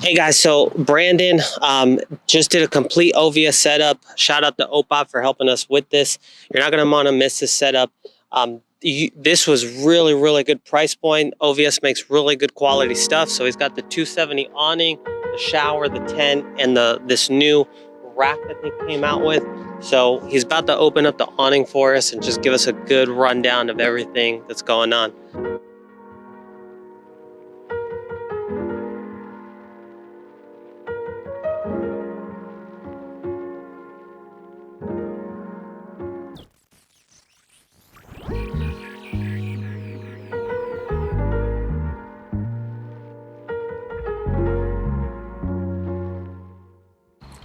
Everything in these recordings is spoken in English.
Hey guys, so Brandon just did a complete OVS setup. Shout out to Olbap for helping us with this. You're not going to want to miss this setup. This was really good price point. OVS makes really good quality stuff. So he's got the 270 awning, the shower, the tent, and this new rack that they came out with. So he's about to open up the awning for us and just give us a good rundown of everything that's going on.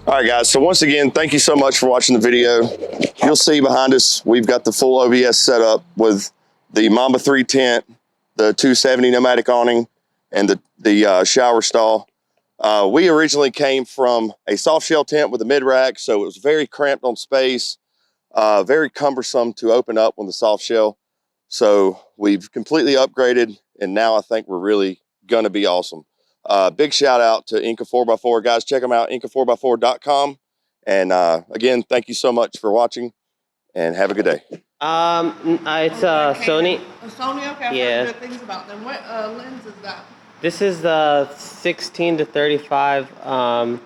All right, guys, so once again, thank you so much for watching the video. You'll see behind us, we've got the full OVS setup with the Mamba III tent, the 270 Nomadic awning, and the shower stall. We originally came from a soft shell tent with a mid-rack, so it was very cramped on space, very cumbersome to open up on the soft shell. So we've completely upgraded, and now I think we're really gonna be awesome. Big shout out to Inca 4x4 guys. Check them out, inca4x4.com. And again, thank you so much for watching, and have a good day. It's Sony. Sony, okay. I've heard good things about them. What lens is that? This is the 16 to 35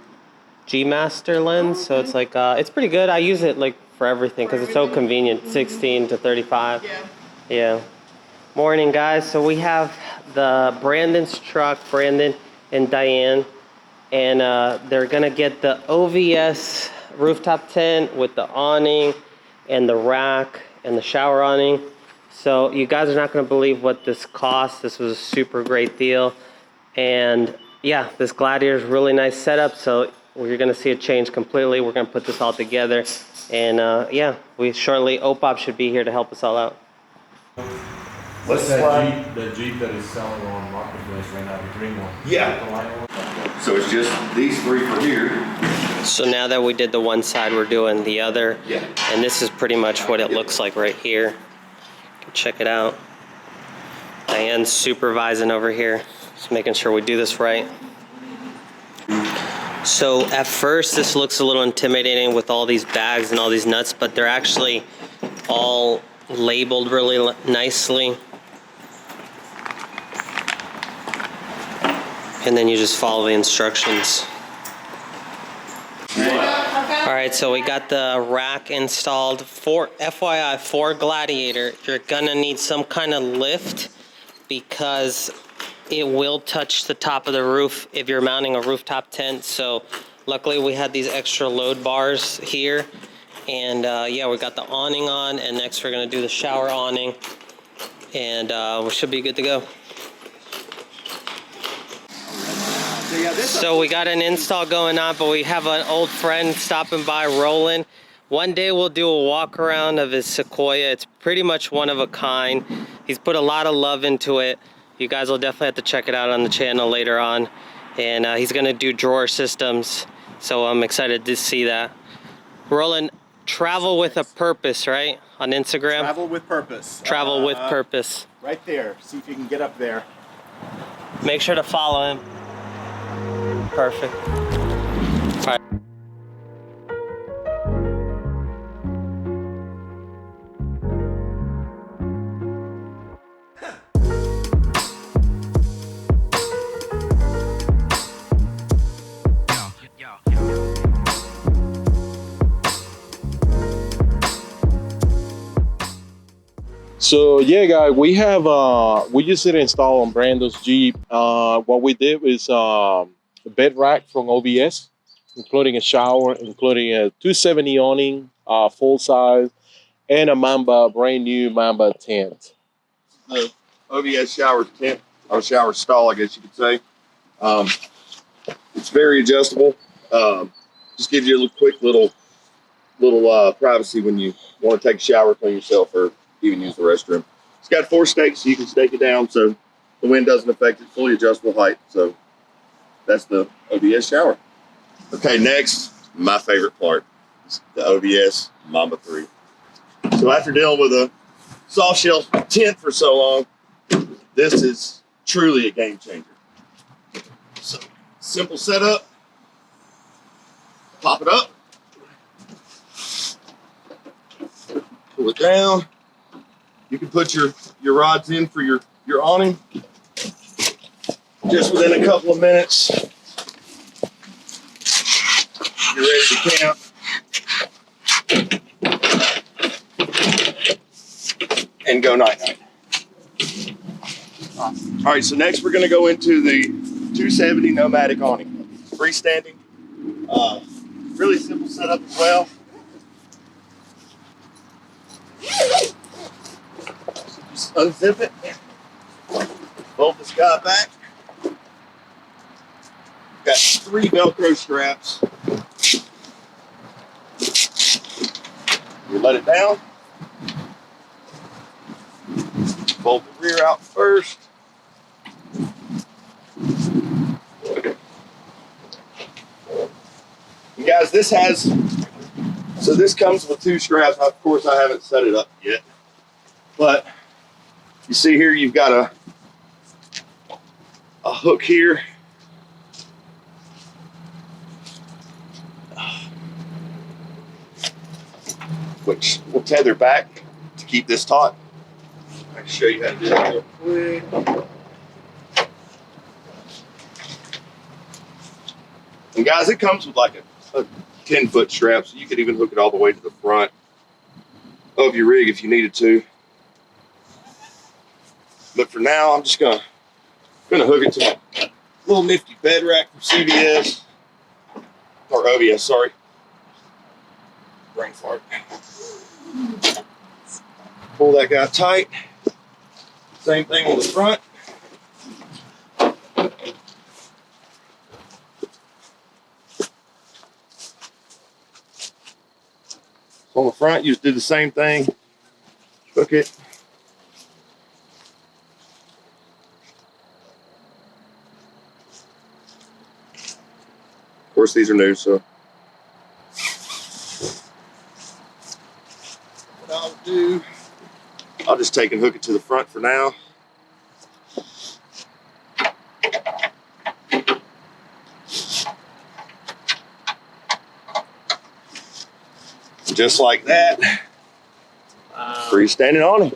G Master lens. Oh, okay. So it's like it's pretty good. I use it like for everything because it's so convenient. 16 to 35. Yeah. Morning, guys. So we have the Brandon's truck, Brandon and Diane, and they're gonna get the OVS rooftop tent with the awning and the rack and the shower awning. So you guys are not gonna believe what this cost. This was a super great deal. And yeah, this Gladiator is really nice setup. So you're gonna see it change completely. We're gonna put this all together. And yeah, Olbap should be here to help us all out. What's that Jeep that is selling on Marketplace right now, the green one? Yeah. So it's just these three for here. So now that we did the one side, we're doing the other. Yeah. And this is pretty much what it looks like right here. Check it out. Diane's supervising over here. Just making sure we do this right. So at first, this looks a little intimidating with all these bags and all these nuts, but they're actually all labeled really nicely. And then you just follow the instructions. All right, so we got the rack installed. FYI, for Gladiator, you're gonna need some kind of lift because it will touch the top of the roof if you're mounting a rooftop tent. So luckily we had these extra load bars here. And yeah, we got the awning on, and next we're gonna do the shower awning, and we should be good to go. So we got an install going on, but we have an old friend stopping by, Roland. One day we'll do a walk around of his Sequoia. It's pretty much one of a kind. He's put a lot of love into it. You guys will definitely have to check it out on the channel later on. And he's gonna do drawer systems, so I'm excited to see that. Roland, travel with a purpose, right? On Instagram? Travel with purpose. Travel with purpose. Right there. See if you can get up there. Make sure to follow him. Perfect. All right. So yeah, guys, we just did install on Brandon's Jeep. What we did is a bed rack from OVS, including a shower, including a 270 awning, full size, and a brand new Mamba tent. The OVS shower tent, or shower stall, I guess you could say. It's very adjustable. Just gives you a quick little privacy when you want to take a shower, clean yourself, or even use the restroom. It's got 4 stakes, so you can stake it down so the wind doesn't affect it. Fully adjustable height. So that's the OVS shower. Okay, next, my favorite part, the OVS Mamba III. So after dealing with a soft shell tent for so long, this is truly a game changer. So Simple setup. Pop it up. Pull it down. You can put your rods in for your awning. Just within a couple of minutes, you're ready to camp. And go night-night. All right, so next we're going to go into the 270 Nomadic awning. Freestanding. Really simple setup as well. Just unzip it. Bolt this guy back. Got 3 Velcro straps. You let it down. Bolt the rear out first. And guys, this comes with 2 straps. Of course, I haven't set it up yet. But you see here, you've got a hook here. Which will tether back to keep this taut. I can show you how to do that real quick. And guys, it comes with like a 10-foot strap, so you could even hook it all the way to the front of your rig if you needed to. But for now, I'm just gonna hook it to my little nifty bed rack from CVS or OVS. Sorry, brain fart. Pull that guy tight. Same thing on the front. On the front, you just do the same thing. Hook it. Of course, these are new, so what I'll do, I'll just take and hook it to the front for now. Just like that. Freestanding awning.